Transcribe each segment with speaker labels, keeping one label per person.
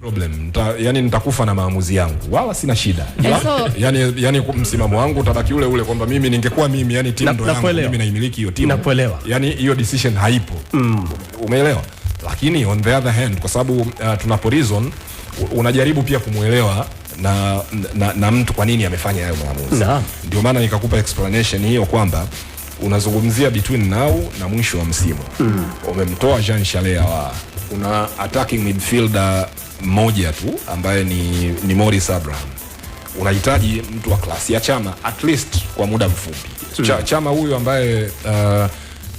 Speaker 1: problem. Yani nitakufa na maamuzi yangu. Wala sina shida. Yani msimamo wangu utabaki ule ule kwamba mimi ningekuwa mimi, yani timu ndo yangu, mimi naimiliki hiyo timu.
Speaker 2: Nakuelewa.
Speaker 1: Yani hiyo decision haipo. Umeelewa? Lakini on the other hand, kwa sababu tunapo reason, unajaribu pia kumuelewa na mtu kwa nini amefanya hayo maamuzi. Ndio maana nikakupa explanation hiyo kwamba unazungumzia between now na mwisho wa msimu. Umemtoa Jean Chalea una attacking midfielder mmoja tu ambaye ni Morris Abraham. Unahitaji mtu wa klasi ya Chama at least kwa muda mfupi. Chama huyu ambaye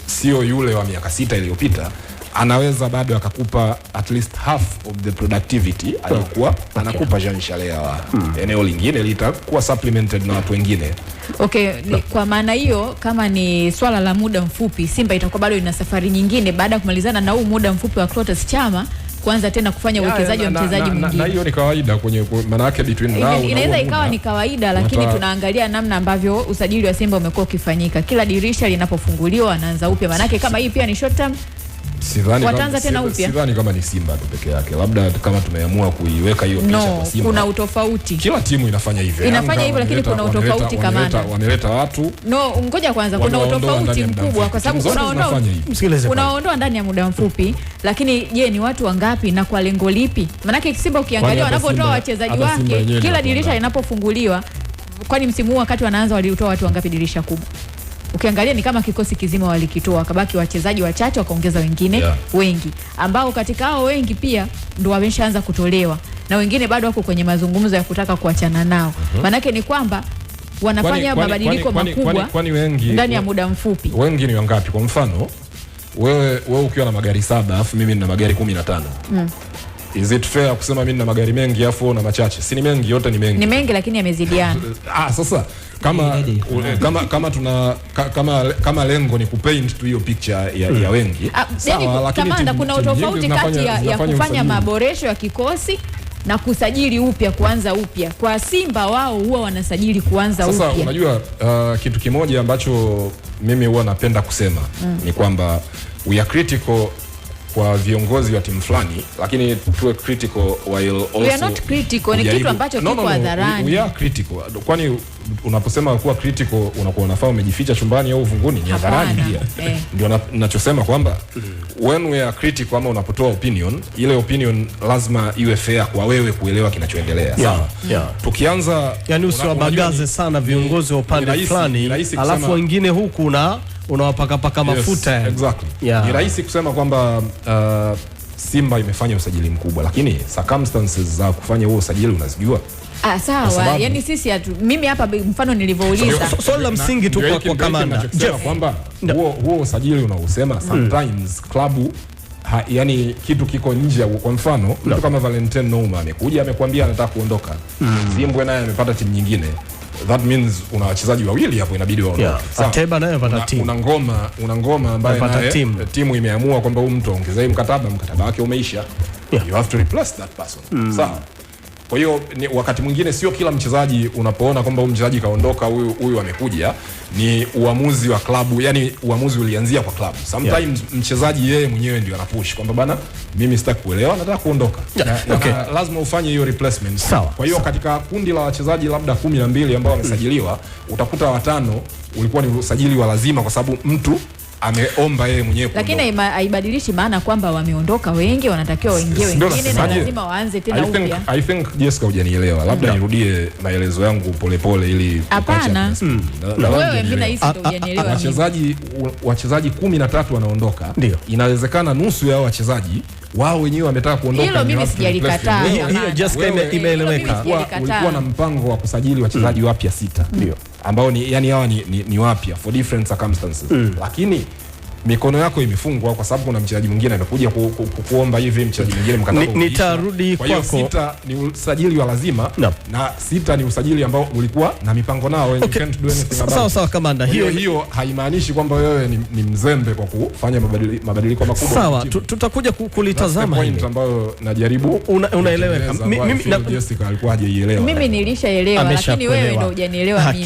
Speaker 1: sio yule wa miaka 6 iliyopita, anaweza bado akakupa at least half of the productivity aliyokuwa anakupa Jean Chalea eneo lingine litakuwa supplemented na watu wengine.
Speaker 3: Kwa maana hiyo, kama ni swala la muda mfupi, Simba itakuwa bado ina safari nyingine baada ya kumalizana na huu muda mfupi wa Clatous Chama kuanza tena kufanya uwekezaji wa mchezaji mwingine.
Speaker 1: Na hiyo ni kawaida kwenye maana yake between now.
Speaker 3: Inaweza ikawa ni kawaida, lakini tunaangalia namna ambavyo usajili wa Simba umekuwa ukifanyika. Kila dirisha linapofunguliwa anaanza upya. Maana yake kama hii pia ni short term,
Speaker 1: sidhani kama ni Simba tu peke yake. Labda kama tumeamua kuiweka hiyo picha kwa Simba.
Speaker 3: Kuna utofauti.
Speaker 1: Kila timu inafanya hivyo.
Speaker 3: Lakini kuna utofauti kama
Speaker 1: wameleta watu.
Speaker 3: Ngoja kwanza, kuna utofauti mkubwa kwa sababu unaondoa ndani ya muda mfupi, lakini je, ni watu wangapi na kwa lengo lipi? Maana Simba ukiangalia wanapotoa wachezaji wake kila dirisha linapofunguliwa, kwani msimu huu wakati wanaanza walitoa watu wangapi dirisha kubwa? Ukiangalia ni kama kikosi kizima walikitoa, wakabaki wachezaji wachache wakaongeza wengine wengi, ambao katika hao wengi pia ndo wameshaanza kutolewa na wengine bado wako kwenye mazungumzo ya kutaka kuachana nao. Manake ni kwamba wanafanya mabadiliko makubwa ndani ya muda mfupi.
Speaker 1: Wengi ni wangapi? Kwa mfano wewe ukiwa na magari 7 afu mimi nina magari 15. Is it fair kusema mimi nina magari mengi afu na machache? Si ni mengi, yote ni mengi.
Speaker 3: Ni mengi lakini yamezidiana.
Speaker 1: Sasa kama lengo ni kupaint tu hiyo picture ya wengi.
Speaker 3: Sawa, lakini kuna utofauti kati ya kufanya maboresho ya kikosi na kusajili upya, kuanza upya. Kwa Simba wao huwa wanasajili kuanza upya.
Speaker 1: Sasa unajua kitu kimoja ambacho mimi huwa napenda kusema ni kwamba we are critical kwa viongozi wa timu fulani, lakini tuwe critical while also
Speaker 3: we are not critical. Ni kitu ambacho kiko hadharani.
Speaker 1: We are critical. Kwani unaposema kuwa critical unakuwa unafaa umejificha chumbani au uvunguni? Ni hadharani pia. Ndio ninachosema kwamba when we are critical, ama unapotoa opinion, ile opinion lazima iwe fair kwa wewe kuelewa kinachoendelea. Sawa. Tukianza
Speaker 2: yani usiwabagaze sana viongozi wa upande fulani, alafu wengine huku unawapaka mafuta.
Speaker 1: Exactly. Ni rahisi kusema kwamba Simba imefanya usajili mkubwa, lakini circumstances za kufanya huo usajili unazijua.
Speaker 3: Sawa, yani sisi mimi hapa mfano nilivyouliza.
Speaker 2: Swali la msingi tu kwa kamanda
Speaker 1: Jeff, kwamba huo usajili unaosema sometimes klabu yani kitu kiko nje. Kwa mfano mtu kama Valentin Nouma amekuja amekwambia anataka kuondoka. Zimbwe naye amepata timu nyingine. That means una wachezaji wawili hapo inabidi waondoke.
Speaker 2: Ateba naye anapata timu.
Speaker 1: Una ngoma ambaye timu imeamua kwamba huyu mtu aongezee mkataba wake umeisha. You have to replace that person. Sawa. Kwa hiyo wakati mwingine sio kila mchezaji unapoona kwamba huyu mchezaji kaondoka, huyu amekuja, ni uamuzi wa klabu, yani uamuzi ulianzia kwa klabu. Sometimes mchezaji yeye mwenyewe ndio anapush kwamba bana, mimi sitaki kuelewa, nataka kuondoka. Na lazima ufanye hiyo replacement. Kwa hiyo katika kundi la wachezaji labda 12 ambao wamesajiliwa, utakuta 5 ulikuwa ni usajili wa lazima kwa sababu mtu ameomba yeye mwenyewe.
Speaker 3: Lakini haibadilishi maana kwamba wameondoka wengi, wanatakiwa waingie wengine na lazima waanze tena upya.
Speaker 1: I think Jessica hujanielewa. Labda nirudie maelezo yangu polepole ili
Speaker 3: hapana. Wewe mimi nahisi ndio hujanielewa.
Speaker 1: Wachezaji 13 wanaondoka. Inawezekana nusu ya wachezaji wao wenyewe wametaka kuondoka.
Speaker 3: Hilo mimi sijalikataa.
Speaker 2: Hiyo Jessica imeeleweka.
Speaker 1: Ulikuwa na mpango wa kusajili wachezaji wapya 6. Ndio. Ambao ni yani hawa ni wapya for different circumstances. Lakini mikono yako imefungwa kwa sababu kuna mchezaji mwingine amekuja kuomba hivi, mchezaji mwingine mkataba.
Speaker 2: Nitarudi kwako.
Speaker 1: Kwa hiyo 6 ni usajili wa lazima na 6 ni usajili ambao ulikuwa na mipango nao. You can't do anything about.
Speaker 2: Sawa kamanda.
Speaker 1: Hiyo haimaanishi kwamba wewe ni mzembe kwa kufanya mabadiliko makubwa.
Speaker 2: Sawa, tutakuja kulitazama hili
Speaker 1: ambayo najaribu
Speaker 2: unaeleweka.
Speaker 1: Mimi Jessica alikuwa hajaielewa.
Speaker 3: Mimi nilishaelewa, lakini wewe ndio hujanielewa mimi.